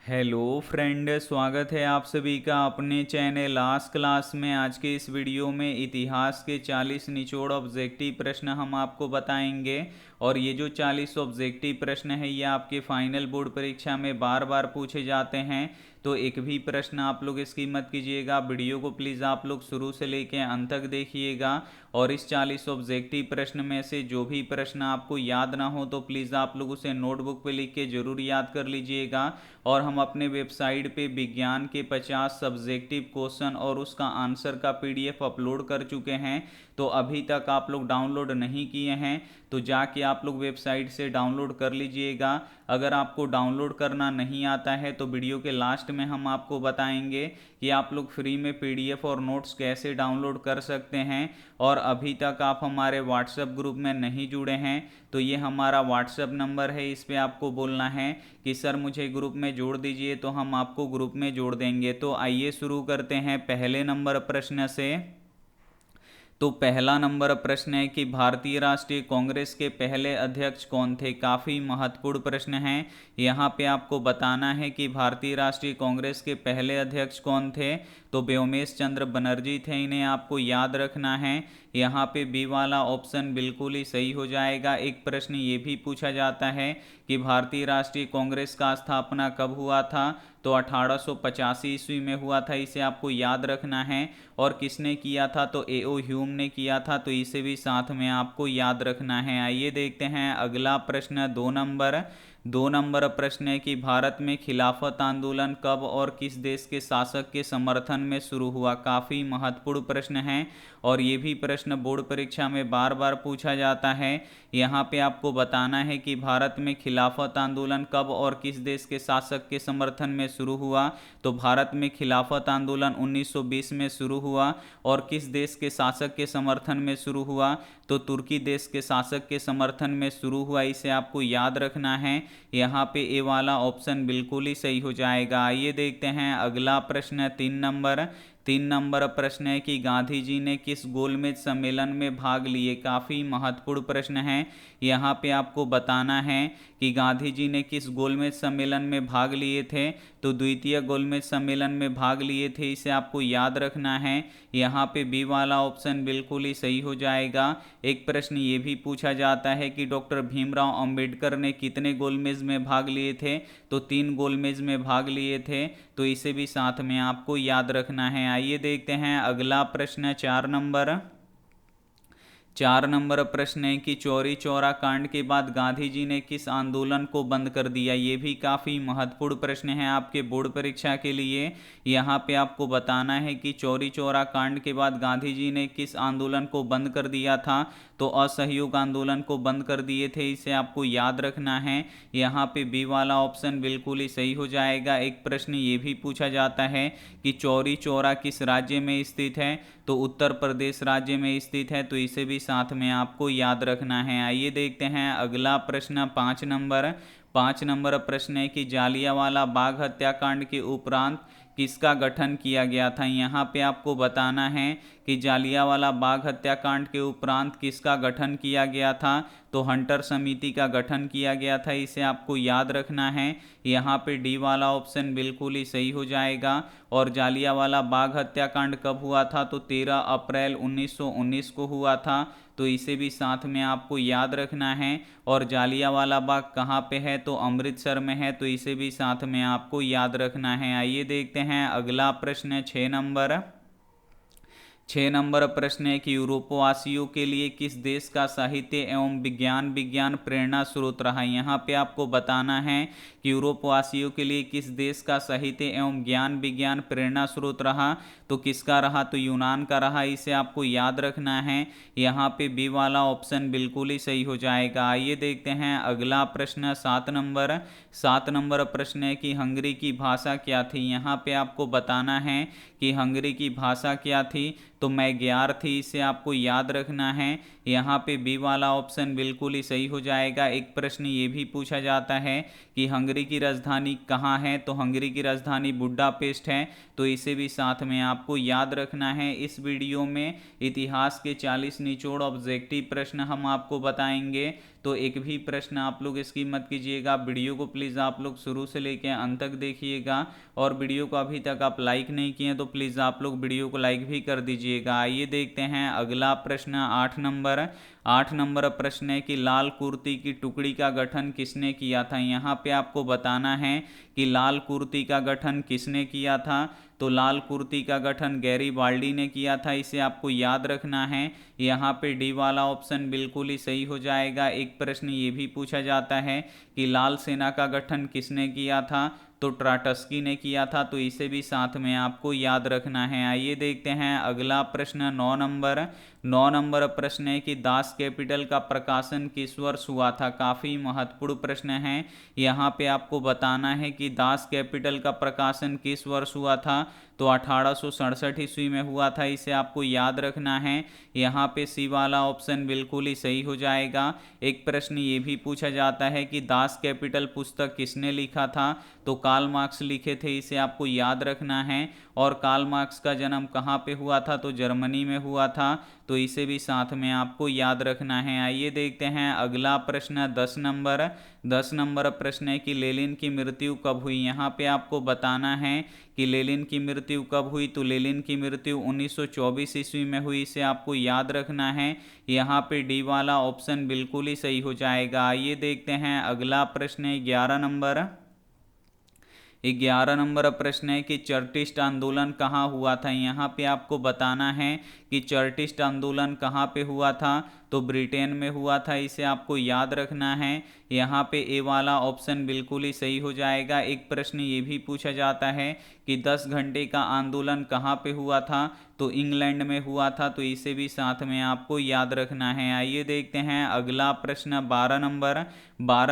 Hello friend, स्वागत है आप सभी का अपने चैनल आज क्लास में। आज के इस वीडियो में इतिहास के 40 निचोड़ ऑब्जेक्टिव प्रश्न हम आपको बताएंगे। और ये जो 40 ऑब्जेक्टिव प्रश्न है ये आपके फाइनल बोर्ड परीक्षा में बार बार पूछे जाते हैं, तो एक भी प्रश्न आप लोग इसकी मत कीजिएगा। वीडियो को प्लीज़ आप लोग शुरू से लेकर अंत तक देखिएगा। और इस 40 ऑब्जेक्टिव प्रश्न में से जो भी प्रश्न आपको याद ना हो तो प्लीज़ आप लोग उसे नोटबुक पे लिख के ज़रूर याद कर लीजिएगा। और हम अपने वेबसाइट पे विज्ञान के 50 सब्जेक्टिव क्वेश्चन और उसका आंसर का पीडीएफ अपलोड कर चुके हैं। तो अभी तक आप लोग डाउनलोड नहीं किए हैं तो जाके आप लोग वेबसाइट से डाउनलोड कर लीजिएगा। अगर आपको डाउनलोड करना नहीं आता है तो वीडियो के लास्ट में हम आपको बताएंगे कि आप लोग फ्री में पीडीएफ और नोट्स कैसे डाउनलोड कर सकते हैं। और अभी तक आप हमारे व्हाट्सएप ग्रुप में नहीं जुड़े हैं तो ये हमारा व्हाट्सएप नंबर है, इस पर आपको बोलना है कि सर मुझे ग्रुप में जोड़ दीजिए, तो हम आपको ग्रुप में जोड़ देंगे। तो आइए शुरू करते हैं पहले नंबर प्रश्न से। तो पहला नंबर प्रश्न है कि भारतीय राष्ट्रीय कांग्रेस के पहले अध्यक्ष कौन थे। काफ़ी महत्वपूर्ण प्रश्न है। यहाँ पे आपको बताना है कि भारतीय राष्ट्रीय कांग्रेस के पहले अध्यक्ष कौन थे। तो व्योमेश चंद्र बनर्जी थे, इन्हें आपको याद रखना है। यहाँ पे बी वाला ऑप्शन बिल्कुल ही सही हो जाएगा। एक प्रश्न ये भी पूछा जाता है कि भारतीय राष्ट्रीय कांग्रेस का स्थापना कब हुआ था। तो 1885 ईस्वी में हुआ था, इसे आपको याद रखना है। और किसने किया था, तो एओ ह्यूम ने किया था, तो इसे भी साथ में आपको याद रखना है। आइए देखते हैं अगला प्रश्न, 2 नंबर प्रश्न है कि भारत में खिलाफत आंदोलन कब और किस देश के शासक के समर्थन में शुरू हुआ। काफ़ी महत्वपूर्ण प्रश्न है और ये भी प्रश्न बोर्ड परीक्षा में बार बार पूछा जाता है। यहाँ पे आपको बताना है कि भारत में खिलाफत आंदोलन कब और किस देश के शासक के समर्थन में शुरू हुआ। तो भारत में खिलाफत आंदोलन 1920 में शुरू हुआ। और किस देश के शासक के समर्थन में शुरू हुआ, तो तुर्की देश के शासक के समर्थन में शुरू हुआ, इसे आपको याद रखना है। यहाँ पे ए वाला ऑप्शन बिल्कुल ही सही हो जाएगा। आइए देखते हैं अगला प्रश्न, 3 नंबर प्रश्न है कि गांधी जी ने किस गोलमेज सम्मेलन में भाग लिए। काफ़ी महत्वपूर्ण प्रश्न है। यहाँ पे आपको बताना है कि गांधी जी ने किस गोलमेज सम्मेलन में भाग लिए थे। तो द्वितीय गोलमेज सम्मेलन में भाग लिए थे, इसे आपको याद रखना है। यहाँ पे बी वाला ऑप्शन बिल्कुल ही सही हो जाएगा। एक प्रश्न ये भी पूछा जाता है कि डॉक्टर भीमराव अंबेडकर ने कितने गोलमेज में भाग लिए थे। तो 3 गोलमेज में भाग लिए थे, तो इसे भी साथ में आपको याद रखना है। आइए देखते हैं अगला प्रश्न, 4 नंबर प्रश्न है कि चौरी चौरा कांड के बाद गांधी जी ने किस आंदोलन को बंद कर दिया। ये भी काफ़ी महत्वपूर्ण प्रश्न है आपके बोर्ड परीक्षा के लिए। यहाँ पे आपको बताना है कि चौरी चौरा कांड के बाद गांधी जी ने किस आंदोलन को बंद कर दिया था। तो असहयोग आंदोलन को बंद कर दिए थे, इसे आपको याद रखना है। यहाँ पे बी वाला ऑप्शन बिल्कुल ही सही हो जाएगा। एक प्रश्न ये भी पूछा जाता है कि चौरी चौरा किस राज्य में स्थित है। तो उत्तर प्रदेश राज्य में स्थित है, तो इसे भी साथ में आपको याद रखना है। आइए देखते हैं अगला प्रश्न, 5 नंबर प्रश्न है कि जालियांवाला बाग हत्याकांड के उपरांत किसका गठन किया गया था। यहाँ पे आपको बताना है कि जालियांवाला बाग हत्याकांड के उपरांत किसका गठन किया गया था। तो हंटर समिति का गठन किया गया था, इसे आपको याद रखना है। यहाँ पे डी वाला ऑप्शन बिल्कुल ही सही हो जाएगा। और जालियांवाला बाग हत्याकांड कब हुआ था, तो 13 अप्रैल 1919 को हुआ था, तो इसे भी साथ में आपको याद रखना है। और जालियांवाला बाग कहाँ पे है, तो अमृतसर में है, तो इसे भी साथ में आपको याद रखना है। आइए देखते हैं अगला प्रश्न, 6 नंबर प्रश्न है कि यूरोपवासियों के लिए किस देश का साहित्य एवं विज्ञान प्रेरणा स्रोत रहा। यहाँ पे आपको बताना है कि यूरोपवासियों के लिए किस देश का साहित्य एवं विज्ञान प्रेरणा स्रोत रहा। तो किसका रहा, तो यूनान का रहा, इसे आपको याद रखना है। यहाँ पे बी वाला ऑप्शन बिल्कुल ही सही हो जाएगा। आइए देखते हैं अगला प्रश्न, 7 नंबर प्रश्न है कि हंगरी की भाषा क्या थी। यहाँ पे आपको बताना है कि हंगरी की भाषा क्या थी। तो मैग्यार थी, इसे आपको याद रखना है। यहाँ पे बी वाला ऑप्शन बिल्कुल ही सही हो जाएगा। एक प्रश्न ये भी पूछा जाता है कि हंगरी की राजधानी कहाँ है। तो हंगरी की राजधानी बुडापेस्ट है, तो इसे भी साथ में आपको याद रखना है। इस वीडियो में इतिहास के 40 निचोड़ ऑब्जेक्टिव प्रश्न हम आपको बताएंगे। तो तो एक भी प्रश्न आप लोग इसकी मत कीजिएगा। वीडियो को प्लीज़ आप लोग शुरू से लेकर अंत तक देखिएगा, और वीडियो को अभी तक आप लाइक नहीं किए तो प्लीज़ आप लोग वीडियो को लाइक भी कर दीजिएगा। आइए देखते हैं अगला प्रश्न 8 नंबर प्रश्न है कि लाल कुर्ती की टुकड़ी का गठन किसने किया था। यहाँ पे आपको बताना है कि लाल कुर्ती का गठन किसने किया था। तो लाल कुर्ती का गठन गैरीबाल्डी ने किया था, इसे आपको याद रखना है। यहाँ पे डी वाला ऑप्शन बिल्कुल ही सही हो जाएगा। एक प्रश्न ये भी पूछा जाता है कि लाल सेना का गठन किसने किया था, तो ट्राटस्की ने किया था, तो इसे भी साथ में आपको याद रखना है। आइए देखते हैं अगला प्रश्न 9 नंबर प्रश्न है कि दास कैपिटल का प्रकाशन किस वर्ष हुआ था। काफ़ी महत्वपूर्ण प्रश्न है। यहाँ पे आपको बताना है कि दास कैपिटल का प्रकाशन किस वर्ष हुआ था। तो 1867 ईस्वी में हुआ था, इसे आपको याद रखना है। यहाँ पे सी वाला ऑप्शन बिल्कुल ही सही हो जाएगा। एक प्रश्न ये भी पूछा जाता है कि दास कैपिटल पुस्तक किसने लिखा था। तो कार्ल मार्क्स लिखे थे, इसे आपको याद रखना है। और कार्ल मार्क्स का जन्म कहाँ पे हुआ था, तो जर्मनी में हुआ था, तो इसे भी साथ में आपको याद रखना है। आइए देखते हैं अगला प्रश्न 10 नंबर प्रश्न है कि लेनिन की मृत्यु कब हुई। यहाँ पे आपको बताना है कि लेनिन की मृत्यु कब हुई। तो लेनिन की मृत्यु 1924 ईस्वी में हुई, इसे आपको याद रखना है। यहाँ पे डी वाला ऑप्शन बिल्कुल ही सही हो जाएगा। आइए देखते हैं अगला प्रश्न 11 नंबर प्रश्न है कि चर्टिस्ट आंदोलन कहाँ हुआ था। यहाँ पे आपको बताना है कि चर्टिस्ट आंदोलन कहाँ पे हुआ था। तो ब्रिटेन में हुआ था, इसे आपको याद रखना है। यहाँ पे ए वाला ऑप्शन बिल्कुल ही सही हो जाएगा। एक प्रश्न ये भी पूछा जाता है कि 10 घंटे का आंदोलन कहाँ पे हुआ था। तो इंग्लैंड में हुआ था, तो इसे भी साथ में आपको याद रखना है। आइए देखते हैं अगला प्रश्न 12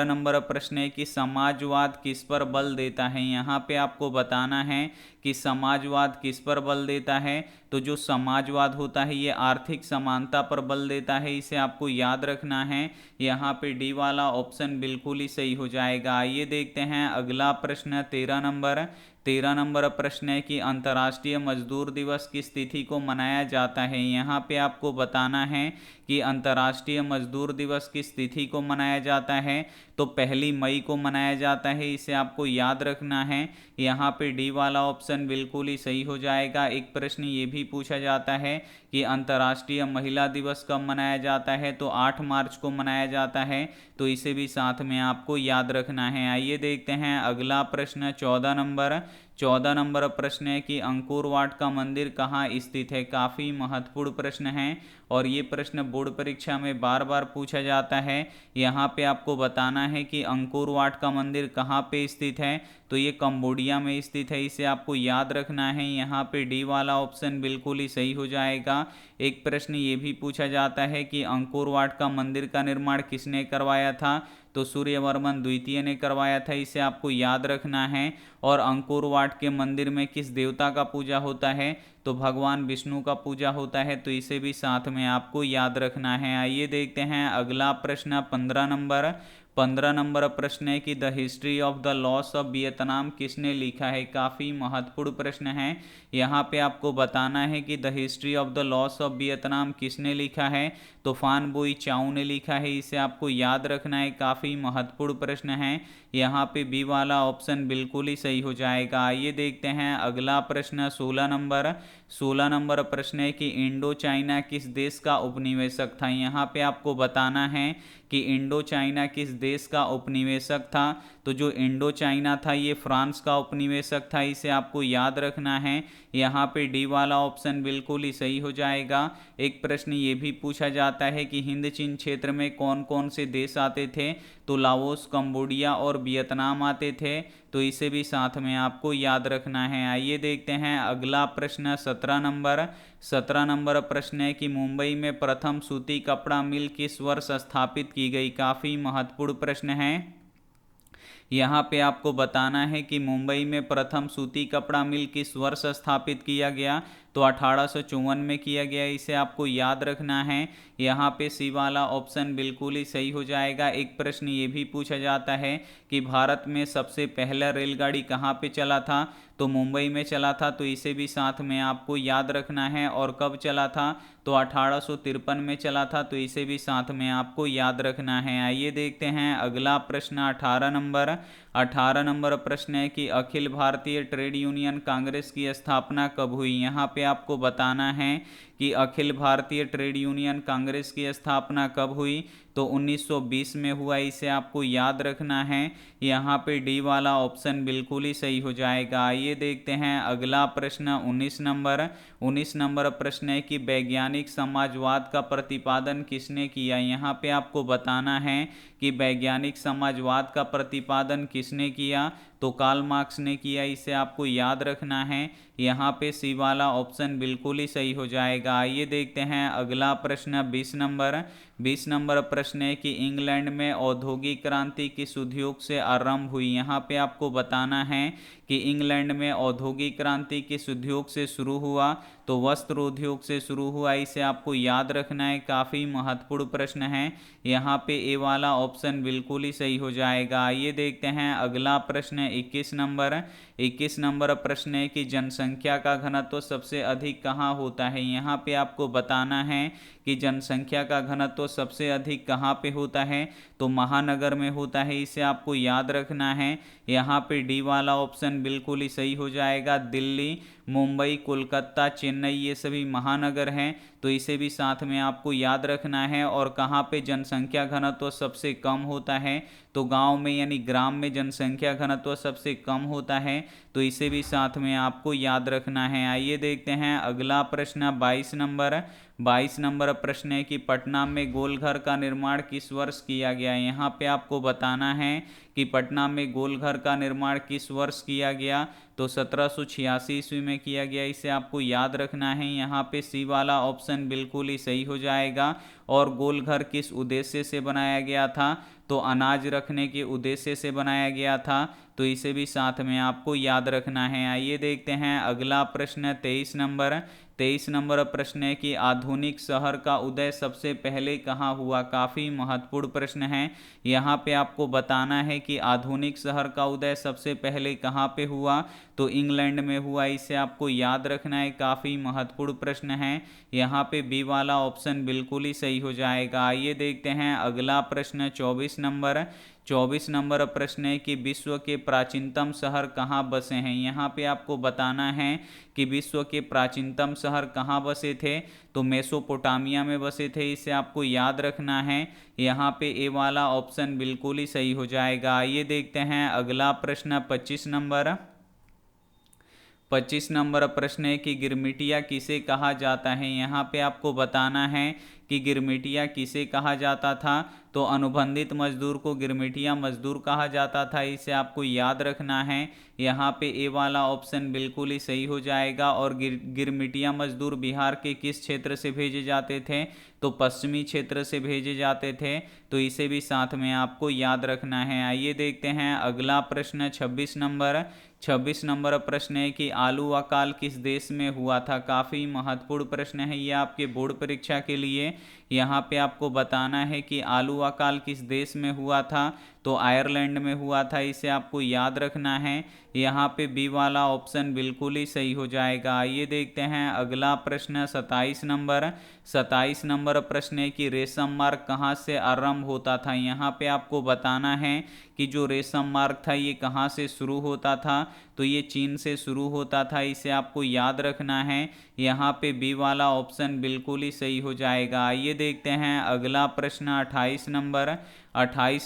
नंबर प्रश्न है कि समाजवाद किस पर बल देता है। यहाँ पे आपको बताना है कि समाजवाद किस पर बल देता है। तो जो समाजवाद होता है ये आर्थिक समानता पर बल देता है, इसे आपको याद रखना है। यहाँ पे डी वाला ऑप्शन बिल्कुल ही सही हो जाएगा। आइए देखते हैं अगला प्रश्न 13 नंबर प्रश्न है कि अंतर्राष्ट्रीय मजदूर दिवस किस तिथि को मनाया जाता है। यहाँ पे आपको बताना है कि अंतर्राष्ट्रीय मजदूर दिवस किस तिथि को मनाया जाता है। तो 1 मई को मनाया जाता है, इसे आपको याद रखना है। यहाँ पे डी वाला ऑप्शन बिल्कुल ही सही हो जाएगा। एक प्रश्न ये भी पूछा जाता है कि अंतर्राष्ट्रीय महिला दिवस कब मनाया जाता है। तो 8 मार्च को मनाया जाता है, तो इसे भी साथ में आपको याद रखना है। आइए देखते हैं अगला प्रश्न 14 नंबर प्रश्न है कि अंकोर वाट का मंदिर कहाँ स्थित है। काफ़ी महत्वपूर्ण प्रश्न है, और ये प्रश्न बोर्ड परीक्षा में बार बार पूछा जाता है। यहाँ पे आपको बताना है कि अंकोर वाट का मंदिर कहाँ पे स्थित है। तो ये कंबोडिया में स्थित है, इसे आपको याद रखना है। यहाँ पे डी वाला ऑप्शन बिल्कुल ही सही हो जाएगा। एक प्रश्न ये भी पूछा जाता है कि अंकोर वाट का मंदिर का निर्माण किसने करवाया था। तो सूर्यवर्मन द्वितीय ने करवाया था, इसे आपको याद रखना है। और अंकोर वाट के मंदिर में किस देवता का पूजा होता है। तो भगवान विष्णु का पूजा होता है, तो इसे भी साथ में आपको याद रखना है। आइए देखते हैं अगला प्रश्न 15 नंबर प्रश्न है कि the history of the loss of Vietnam किसने लिखा है। काफ़ी महत्वपूर्ण प्रश्न है। यहाँ पे आपको बताना है कि the history of the loss of Vietnam किसने लिखा है। तो फान बोई चाउ ने लिखा है, इसे आपको याद रखना है। काफ़ी महत्वपूर्ण प्रश्न है। यहाँ पे बी वाला ऑप्शन बिल्कुल ही सही हो जाएगा। आइए देखते हैं अगला प्रश्न 16 नंबर प्रश्न है कि इंडो चाइना किस देश का उपनिवेशक था। यहाँ पे आपको बताना है कि इंडो चाइना किस देश का उपनिवेशक था। तो जो इंडो चाइना था ये फ्रांस का उपनिवेशक था, इसे आपको याद रखना है। यहाँ पे डी वाला ऑप्शन बिल्कुल ही सही हो जाएगा। एक प्रश्न ये भी पूछा जाता है कि हिंद चीन क्षेत्र में कौन कौन से देश आते थे। तो लाओस, कंबोडिया और वियतनाम आते थे, तो इसे भी साथ में आपको याद रखना है। आइए देखते हैं अगला प्रश्न 17 नंबर प्रश्न है कि मुंबई में प्रथम सूती कपड़ा मिल किस वर्ष स्थापित की गई। काफ़ी महत्वपूर्ण प्रश्न है। यहाँ पे आपको बताना है कि मुंबई में प्रथम सूती कपड़ा मिल किस वर्ष स्थापित किया गया। तो 1854 में किया गया, इसे आपको याद रखना है। यहाँ पे सी वाला ऑप्शन बिल्कुल ही सही हो जाएगा। एक प्रश्न ये भी पूछा जाता है कि भारत में सबसे पहला रेलगाड़ी कहाँ पे चला था, तो मुंबई में चला था, तो इसे भी साथ में आपको याद रखना है। और कब चला था, तो 1853 में चला था, तो इसे भी साथ में आपको याद रखना है। आइए देखते हैं अगला प्रश्न 18 नंबर प्रश्न है कि अखिल भारतीय ट्रेड यूनियन कांग्रेस की स्थापना कब हुई। यहाँ पे आपको बताना है कि अखिल भारतीय ट्रेड यूनियन कांग्रेस की स्थापना कब हुई, तो 1920 में हुआ, इसे आपको याद रखना है। यहाँ पे डी वाला ऑप्शन बिल्कुल ही सही हो जाएगा। आइए देखते हैं अगला प्रश्न 19 नंबर प्रश्न है कि वैज्ञानिक समाजवाद का प्रतिपादन किसने किया। यहाँ पे आपको बताना है कि वैज्ञानिक समाजवाद का प्रतिपादन किसने किया, तो कार्ल मार्क्स ने किया, इसे आपको याद रखना है। यहाँ पे सी वाला ऑप्शन बिल्कुल ही सही हो जाएगा। आइए देखते हैं अगला प्रश्न 20 नंबर प्रश्न है कि इंग्लैंड में औद्योगिक क्रांति किस उद्योग से आरंभ हुई। यहाँ पे आपको बताना है कि इंग्लैंड में औद्योगिक क्रांति किस उद्योग से शुरू हुआ, तो वस्त्र उद्योग से शुरू हुआ, इसे आपको याद रखना है। काफ़ी महत्वपूर्ण प्रश्न है, यहाँ पे ए वाला ऑप्शन बिल्कुल ही सही हो जाएगा। आइए देखते हैं अगला प्रश्न 21 नंबर प्रश्न है कि जनसंख्या का घनत्व सबसे अधिक कहाँ होता है। यहाँ पे आपको बताना है कि जनसंख्या का घनत्व सबसे अधिक कहाँ पे होता है, तो महानगर में होता है, इसे आपको याद रखना है। यहाँ पे डी वाला ऑप्शन बिल्कुल ही सही हो जाएगा। दिल्ली, मुंबई, कोलकाता, चेन्नई ये सभी महानगर हैं, तो इसे भी साथ में आपको याद रखना है। और कहाँ पे जनसंख्या घनत्व सबसे कम होता है, तो गांव में यानी ग्राम में जनसंख्या घनत्व सबसे कम होता है, तो इसे भी साथ में आपको याद रखना है। आइए देखते हैं अगला प्रश्न 22 नंबर प्रश्न है कि पटना में गोलघर का निर्माण किस वर्ष किया गया। यहाँ पे आपको बताना है कि पटना में गोलघर का निर्माण किस वर्ष किया गया, तो 1786 ईस्वी में किया गया, इसे आपको याद रखना है। यहाँ पे सी वाला ऑप्शन बिल्कुल ही सही हो जाएगा। और गोलघर किस उद्देश्य से बनाया गया था, तो अनाज रखने के उद्देश्य से बनाया गया था, तो इसे भी साथ में आपको याद रखना है। आइए देखते हैं अगला प्रश्न 23 नंबर प्रश्न है कि आधुनिक शहर का उदय सबसे पहले कहाँ हुआ। काफ़ी महत्वपूर्ण प्रश्न है, यहाँ पे आपको बताना है कि आधुनिक शहर का उदय सबसे पहले कहाँ पे हुआ, तो इंग्लैंड में हुआ, इसे आपको याद रखना है। काफ़ी महत्वपूर्ण प्रश्न है, यहाँ पे बी वाला ऑप्शन बिल्कुल ही सही हो जाएगा। आइए देखते हैं अगला प्रश्न 24 नंबर प्रश्न है कि विश्व के प्राचीनतम शहर कहाँ बसे हैं। यहाँ पे आपको बताना है कि विश्व के प्राचीनतम शहर कहाँ बसे थे, तो मेसोपोटामिया में बसे थे, इसे आपको याद रखना है। यहाँ पे ए वाला ऑप्शन बिल्कुल ही सही हो जाएगा। आइए देखते हैं अगला प्रश्न 25 नंबर प्रश्न है कि गिरमिटिया किसे कहा जाता है। यहाँ पे आपको बताना है कि गिरमिटिया किसे कहा जाता था, तो अनुबंधित मजदूर को गिरमिटिया मजदूर कहा जाता था, इसे आपको याद रखना है। यहाँ पे ए वाला ऑप्शन बिल्कुल ही सही हो जाएगा। और गिरमिटिया मजदूर बिहार के किस क्षेत्र से भेजे जाते थे, तो पश्चिमी क्षेत्र से भेजे जाते थे, तो इसे भी साथ में आपको याद रखना है। आइए देखते हैं अगला प्रश्न 26 नंबर प्रश्न है कि आलू अकाल किस देश में हुआ था। काफ़ी महत्वपूर्ण प्रश्न है ये आपके बोर्ड परीक्षा के लिए। यहाँ पे आपको बताना है कि आलू अकाल किस देश में हुआ था, तो आयरलैंड में हुआ था, इसे आपको याद रखना है। यहाँ पे बी वाला ऑप्शन बिल्कुल ही सही हो जाएगा। आइए देखते हैं अगला प्रश्न 27 नंबर प्रश्न है कि रेशम मार्ग कहाँ से आरंभ होता था। यहाँ पे आपको बताना है कि जो रेशम मार्ग था ये कहाँ से शुरू होता था, तो ये चीन से शुरू होता था, इसे आपको याद रखना है। यहाँ पे बी वाला ऑप्शन बिल्कुल ही सही हो जाएगा। आइए देखते हैं अगला प्रश्न 28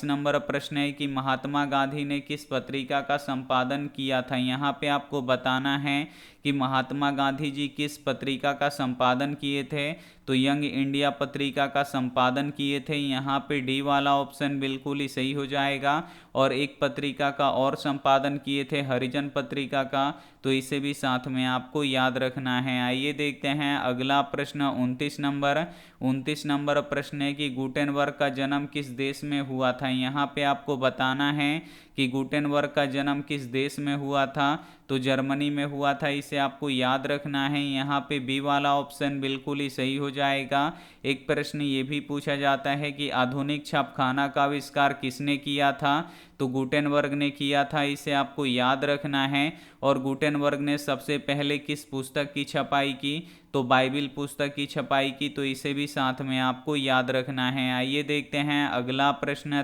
नंबर प्रश्न है कि महात्मा गांधी ने किस पत्रिका का संपादन किया था। यहाँ पे आपको बताना है कि महात्मा गांधी जी किस पत्रिका का संपादन किए थे, तो यंग इंडिया पत्रिका का संपादन किए थे। यहाँ पे डी वाला ऑप्शन बिल्कुल ही सही हो जाएगा। और एक पत्रिका का और संपादन किए थे, हरिजन पत्रिका का, तो इसे भी साथ में आपको याद रखना है। आइए देखते हैं अगला प्रश्न 29 नंबर प्रश्न है कि गुटेनबर्ग का जन्म किस देश में में हुआ था। यहाँ पे आपको बताना है कि गुटेनबर्ग का जन्म किस देश में हुआ था, तो जर्मनी में हुआ था, इसे आपको याद रखना है। यहाँ पे बी वाला ऑप्शन बिल्कुल ही सही हो जाएगा। एक प्रश्न ये भी पूछा जाता है कि आधुनिक छापखाना का आविष्कार किसने किया था, तो गुटेनबर्ग ने किया था, इसे आपको याद रखना है। और गुटेनबर्ग ने सबसे पहले किस पुस्तक की छपाई की, तो बाइबिल पुस्तक की छपाई की, तो इसे भी साथ में आपको याद रखना है। आइए देखते हैं अगला प्रश्न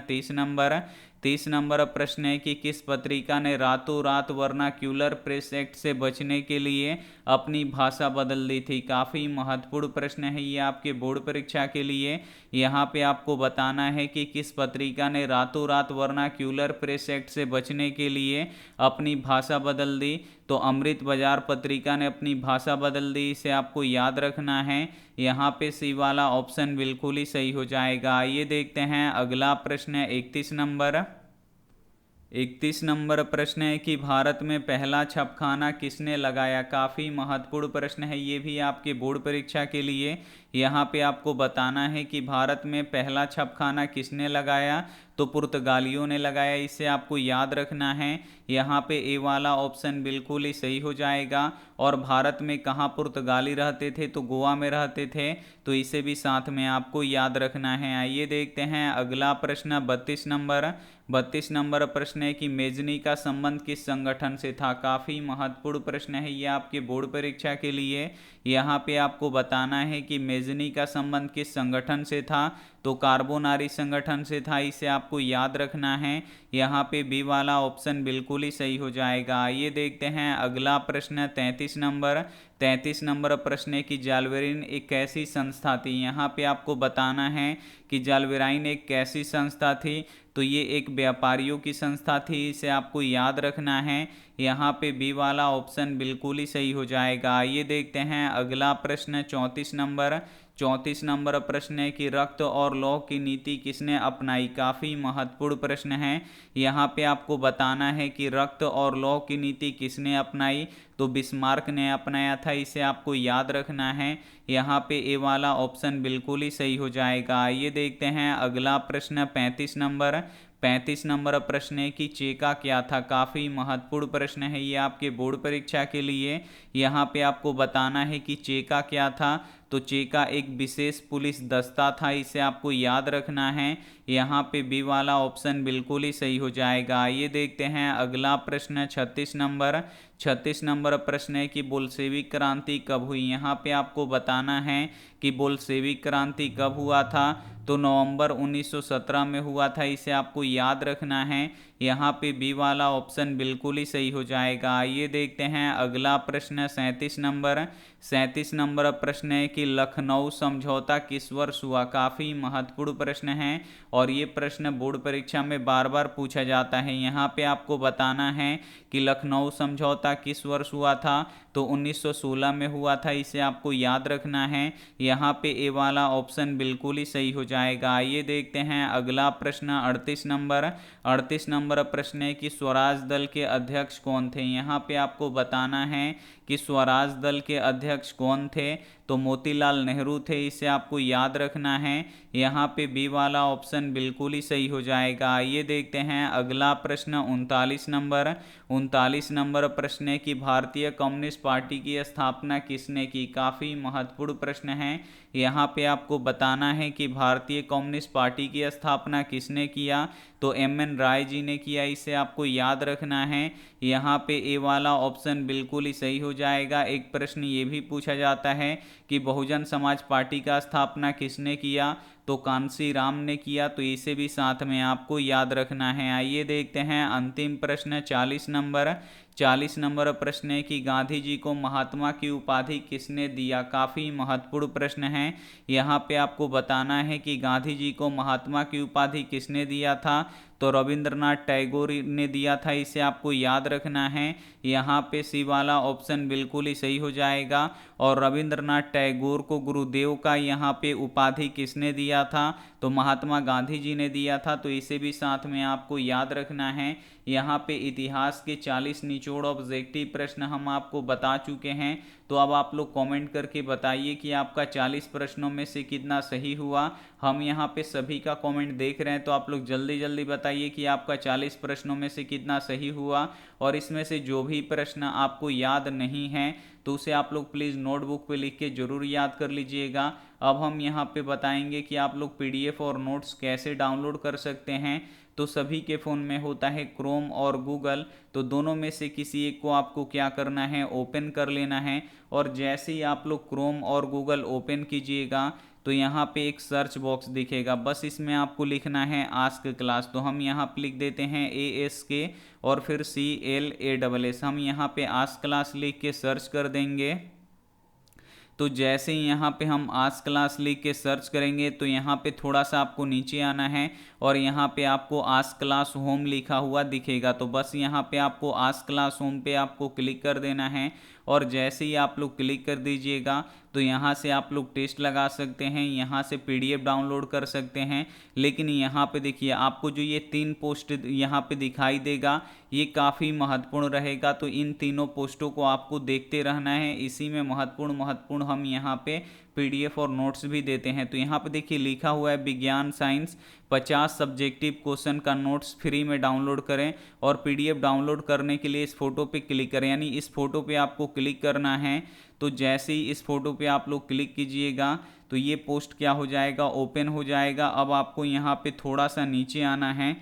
30 नंबर प्रश्न है कि किस पत्रिका ने रातों रात वर्नाक्यूलर प्रेस एक्ट से बचने के लिए अपनी भाषा बदल दी थी। काफ़ी महत्वपूर्ण प्रश्न है ये आपके बोर्ड परीक्षा के लिए। यहाँ पे आपको बताना है कि किस पत्रिका ने रातों रात वर्नाक्यूलर प्रेस एक्ट से बचने के लिए अपनी भाषा बदल दी, तो अमृत बाजार पत्रिका ने अपनी भाषा बदल दी, इसे आपको याद रखना है। यहाँ पे सी वाला ऑप्शन बिल्कुल ही सही हो जाएगा। आइए देखते हैं अगला प्रश्न 31 नंबर प्रश्न है कि भारत में पहला छापखाना किसने लगाया। काफ़ी महत्वपूर्ण प्रश्न है ये भी आपके बोर्ड परीक्षा के लिए। यहाँ पे आपको बताना है कि भारत में पहला छापखाना किसने लगाया, तो पुर्तगालियों ने लगाया, इसे आपको याद रखना है। यहाँ पे ए वाला ऑप्शन बिल्कुल ही सही हो जाएगा। और भारत में कहाँ पुर्तगाली रहते थे, तो गोवा में रहते थे, तो इसे भी साथ में आपको याद रखना है। आइए देखते हैं अगला प्रश्न 32 नंबर प्रश्न है कि मेजनी का संबंध किस संगठन से था। काफ़ी महत्वपूर्ण प्रश्न है ये आपके बोर्ड परीक्षा के लिए। यहाँ पे आपको बताना है कि मेजनी का संबंध किस संगठन से था, तो कार्बोनारी संगठन से था, इसे आपको याद रखना है। यहाँ पे बी वाला ऑप्शन बिल्कुल ही सही हो जाएगा। आइए देखते हैं अगला प्रश्न 33 नंबर प्रश्न है कि जालवेरिन एक कैसी संस्था थी। यहाँ पे आपको बताना है कि जालवेराइन एक कैसी संस्था थी, तो ये एक व्यापारियों की संस्था थी, इसे आपको याद रखना है। यहाँ पे बी वाला ऑप्शन बिल्कुल ही सही हो जाएगा। आइए देखते हैं अगला प्रश्न 34 नंबर प्रश्न है कि रक्त और लौह की नीति किसने अपनाई। काफ़ी महत्वपूर्ण प्रश्न है। यहाँ पे आपको बताना है कि रक्त और लौह की नीति किसने अपनाई, तो बिस्मार्क ने अपनाया था, इसे आपको याद रखना है। यहाँ पे ए वाला ऑप्शन बिल्कुल ही सही हो जाएगा। आइए देखते हैं अगला प्रश्न 35 नंबर प्रश्न है कि चेका क्या था। काफ़ी महत्वपूर्ण प्रश्न है ये आपके बोर्ड परीक्षा के लिए। यहाँ पे आपको बताना है कि चेका क्या था, तो चेका एक विशेष पुलिस दस्ता था, इसे आपको याद रखना है। यहाँ पे बी वाला ऑप्शन बिल्कुल ही सही हो जाएगा। आइए देखते हैं अगला प्रश्न 36 नंबर प्रश्न है कि बोल्शेविक क्रांति कब हुई। यहाँ पे आपको बताना है कि बोल्शेविक क्रांति कब हुआ था, तो नवंबर 1917 में हुआ था, इसे आपको याद रखना है। यहाँ पे बी वाला ऑप्शन बिल्कुल ही सही हो जाएगा। आइए देखते हैं अगला प्रश्न 37 नंबर प्रश्न है कि लखनऊ समझौता किस वर्ष हुआ। काफ़ी महत्वपूर्ण प्रश्न है और ये प्रश्न बोर्ड परीक्षा में बार बार पूछा जाता है। यहाँ पे आपको बताना है कि लखनऊ समझौता किस वर्ष हुआ था, तो 1916 में हुआ था, इसे आपको याद रखना है। यहाँ पे ए वाला ऑप्शन बिल्कुल ही सही हो जाएगा। आइए देखते हैं अगला प्रश्न 38 नंबर प्रश्न है कि स्वराज दल के अध्यक्ष कौन थे। यहाँ पे आपको बताना है कि स्वराज दल के अध्यक्ष कौन थे, तो मोतीलाल नेहरू थे, इसे आपको याद रखना है। यहाँ पे बी वाला ऑप्शन बिल्कुल ही सही हो जाएगा। आइए देखते हैं अगला प्रश्न 39 नंबर प्रश्न है कि भारतीय कम्युनिस्ट पार्टी की स्थापना किसने की। काफ़ी महत्वपूर्ण प्रश्न है। यहाँ पे आपको बताना है कि भारतीय कम्युनिस्ट पार्टी की स्थापना किसने किया, तो एम.एन. राय जी ने किया, इसे आपको याद रखना है। यहाँ पे ए वाला ऑप्शन बिल्कुल ही सही हो जाएगा। एक प्रश्न ये भी पूछा जाता है कि बहुजन समाज पार्टी का स्थापना किसने किया, तो कांसी राम ने किया, तो इसे भी साथ में आपको याद रखना है। आइए देखते हैं अंतिम प्रश्न 40 नंबर प्रश्न है कि गांधी जी को महात्मा की उपाधि किसने दिया। काफ़ी महत्वपूर्ण प्रश्न है। यहाँ पे आपको बताना है कि गांधी जी को महात्मा की उपाधि किसने दिया था, तो रविंद्रनाथ टैगोर ने दिया था, इसे आपको याद रखना है। यहाँ पे सी वाला ऑप्शन बिल्कुल ही सही हो जाएगा। और रविंद्रनाथ टैगोर को गुरुदेव का यहाँ पे उपाधि किसने दिया था, तो महात्मा गांधी जी ने दिया था, तो इसे भी साथ में आपको याद रखना है। यहाँ पे इतिहास के 40 निचोड़ ऑब्जेक्टिव प्रश्न हम आपको बता चुके हैं। तो अब आप लोग कमेंट करके बताइए कि आपका 40 प्रश्नों में से कितना सही हुआ। हम यहाँ पे सभी का कमेंट देख रहे हैं, तो आप लोग जल्दी जल्दी बताइए कि आपका 40 प्रश्नों में से कितना सही हुआ। और इसमें से जो भी प्रश्न आपको याद नहीं है तो उसे आप लोग प्लीज़ नोटबुक पे लिख के ज़रूर याद कर लीजिएगा। अब हम यहाँ पे बताएंगे कि आप लोग पीडीएफ और नोट्स कैसे डाउनलोड कर सकते हैं। तो सभी के फ़ोन में होता है क्रोम और गूगल, तो दोनों में से किसी एक को आपको क्या करना है, ओपन कर लेना है। और जैसे ही आप लोग क्रोम और गूगल ओपन कीजिएगा तो यहाँ पे एक सर्च बॉक्स दिखेगा, बस इसमें आपको लिखना है आस्क क्लास। तो हम यहाँ पे लिख देते हैं ASK और फिर CLASS। हम यहाँ पे आस्क क्लास लिख के सर्च कर देंगे। तो जैसे ही यहाँ पे हम आस्क क्लास लिख के सर्च करेंगे तो यहाँ पे थोड़ा सा आपको नीचे आना है और यहाँ पे आपको आस्क क्लास होम लिखा हुआ दिखेगा। तो बस यहाँ पे आपको आस्क क्लास होम पे आपको क्लिक कर देना है। और जैसे ही आप लोग क्लिक कर दीजिएगा तो यहाँ से आप लोग टेस्ट लगा सकते हैं, यहाँ से PDF डाउनलोड कर सकते हैं। लेकिन यहाँ पे देखिए आपको जो ये 3 पोस्ट यहाँ पे दिखाई देगा ये काफ़ी महत्वपूर्ण रहेगा। तो इन तीनों पोस्टों को आपको देखते रहना है, इसी में महत्वपूर्ण हम यहाँ पे PDF और नोट्स भी देते हैं। तो यहाँ पे देखिए लिखा हुआ है विज्ञान साइंस 50 सब्जेक्टिव क्वेश्चन का नोट्स फ्री में डाउनलोड करें। और PDF डाउनलोड करने के लिए इस फोटो पे क्लिक करें, यानी इस फोटो पे आपको क्लिक करना है। तो जैसे ही इस फोटो पे आप लोग क्लिक कीजिएगा तो ये पोस्ट क्या हो जाएगा, ओपन हो जाएगा। अब आपको यहाँ पे थोड़ा सा नीचे आना है,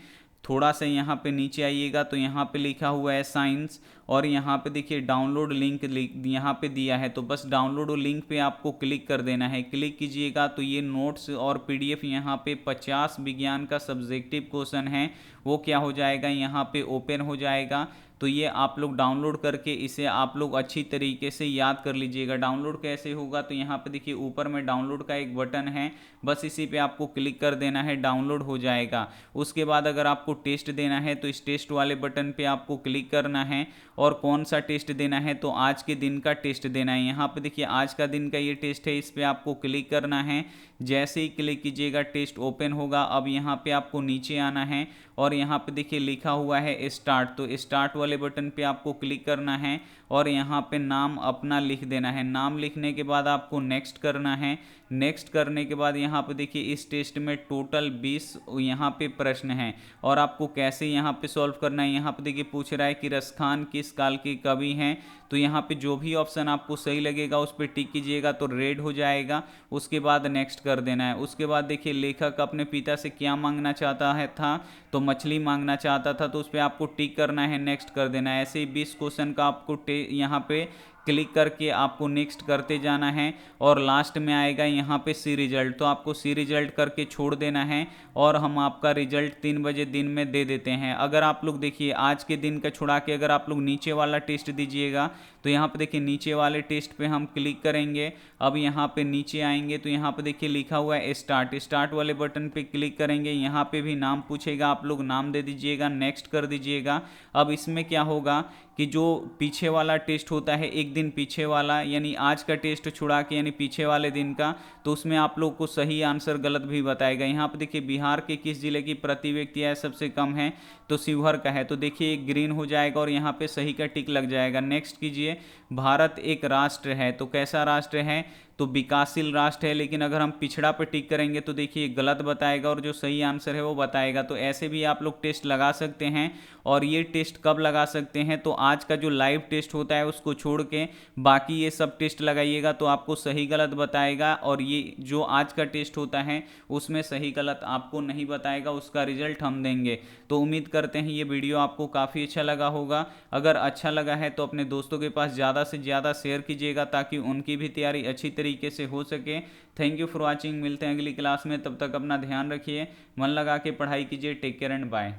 थोड़ा सा यहाँ पे नीचे आइएगा तो यहाँ पे लिखा हुआ है साइंस और यहाँ पे देखिए डाउनलोड लिंक यहाँ पे दिया है। तो बस डाउनलोड लिंक पे आपको क्लिक कर देना है। क्लिक कीजिएगा तो ये नोट्स और PDF यहाँ पे 50 विज्ञान का सब्जेक्टिव क्वेश्चन है वो क्या हो जाएगा, यहाँ पे ओपन हो जाएगा। तो ये आप लोग डाउनलोड करके इसे आप लोग अच्छी तरीके से याद कर लीजिएगा। डाउनलोड कैसे होगा, तो यहाँ पे देखिए ऊपर में डाउनलोड का एक बटन है, बस इसी पे आपको क्लिक कर देना है, डाउनलोड हो जाएगा। उसके बाद अगर आपको टेस्ट देना है तो इस टेस्ट वाले बटन पे आपको क्लिक करना है। और कौन सा टेस्ट देना है, तो आज के दिन का टेस्ट देना है। यहाँ पे देखिए आज का दिन का ये टेस्ट है, इस पर आपको क्लिक करना है। जैसे ही क्लिक कीजिएगा टेस्ट ओपन होगा। अब यहाँ पे आपको नीचे आना है और यहाँ पे देखिए लिखा हुआ है स्टार्ट, तो स्टार्ट वाले बटन पे आपको क्लिक करना है और यहाँ पे नाम अपना लिख देना है। नाम लिखने के बाद आपको नेक्स्ट करना है। नेक्स्ट करने के बाद यहाँ पे देखिए इस टेस्ट में टोटल 20 यहाँ पे प्रश्न हैं और आपको कैसे यहाँ पे सॉल्व करना है। यहाँ पे देखिए पूछ रहा है कि रसखान किस काल के कवि हैं, तो यहाँ पे जो भी ऑप्शन आपको सही लगेगा उस पर टिक कीजिएगा तो रेड हो जाएगा। उसके बाद नेक्स्ट कर देना है। उसके बाद देखिए लेखक अपने पिता से क्या मांगना चाहता है था, तो मछली मांगना चाहता था, तो उस पर आपको टिक करना है, नेक्स्ट कर देना है। ऐसे ही 20 क्वेश्चन का आपको यहाँ पे क्लिक करके आपको नेक्स्ट करते जाना है। और लास्ट में आएगा यहाँ पे सी रिजल्ट, तो आपको सी रिजल्ट करके छोड़ देना है और हम आपका रिजल्ट 3 बजे दिन में दे देते हैं। अगर आप लोग देखिए आज के दिन का छुड़ा के अगर आप लोग नीचे वाला टेस्ट दीजिएगा तो यहाँ पे देखिए नीचे वाले टेस्ट पे हम क्लिक करेंगे। अब यहाँ पे नीचे आएंगे तो यहाँ पे देखिए लिखा हुआ है स्टार्ट, स्टार्ट वाले बटन पे क्लिक करेंगे। यहाँ पे भी नाम पूछेगा, आप लोग नाम दे दीजिएगा, नेक्स्ट कर दीजिएगा। अब इसमें क्या होगा कि जो पीछे वाला टेस्ट होता है एक दिन पीछे वाला, यानी आज का टेस्ट छुड़ा के यानी पीछे वाले दिन का, तो उसमें आप लोग को सही आंसर गलत भी बताएगा। यहाँ पे देखिए बिहार के किस जिले की प्रति व्यक्ति आय सबसे कम है, तो शिवहर का है, तो देखिए ग्रीन हो जाएगा और यहाँ पे सही का टिक लग जाएगा। नेक्स्ट कीजिए। भारत एक राष्ट्र है, तो कैसा राष्ट्र है, तो विकासशील राष्ट्र है, लेकिन अगर हम पिछड़ा पे टिक करेंगे तो देखिए गलत बताएगा और जो सही आंसर है वो बताएगा। तो ऐसे भी आप लोग टेस्ट लगा सकते हैं। और ये टेस्ट कब लगा सकते हैं, तो आज का जो लाइव टेस्ट होता है उसको छोड़ के बाकी ये सब टेस्ट लगाइएगा तो आपको सही गलत बताएगा। और ये जो आज का टेस्ट होता है उसमें सही गलत आपको नहीं बताएगा, उसका रिजल्ट हम देंगे। तो उम्मीद करते हैं ये वीडियो आपको काफ़ी अच्छा लगा होगा। अगर अच्छा लगा है तो अपने दोस्तों के पास ज़्यादा से ज़्यादा शेयर कीजिएगा ताकि उनकी भी तैयारी अच्छी तरीके से हो सके। Thank you for watching. मिलते हैं अगली क्लास में, तब तक अपना ध्यान रखिए, मन लगा के पढ़ाई कीजिए। Take care and bye.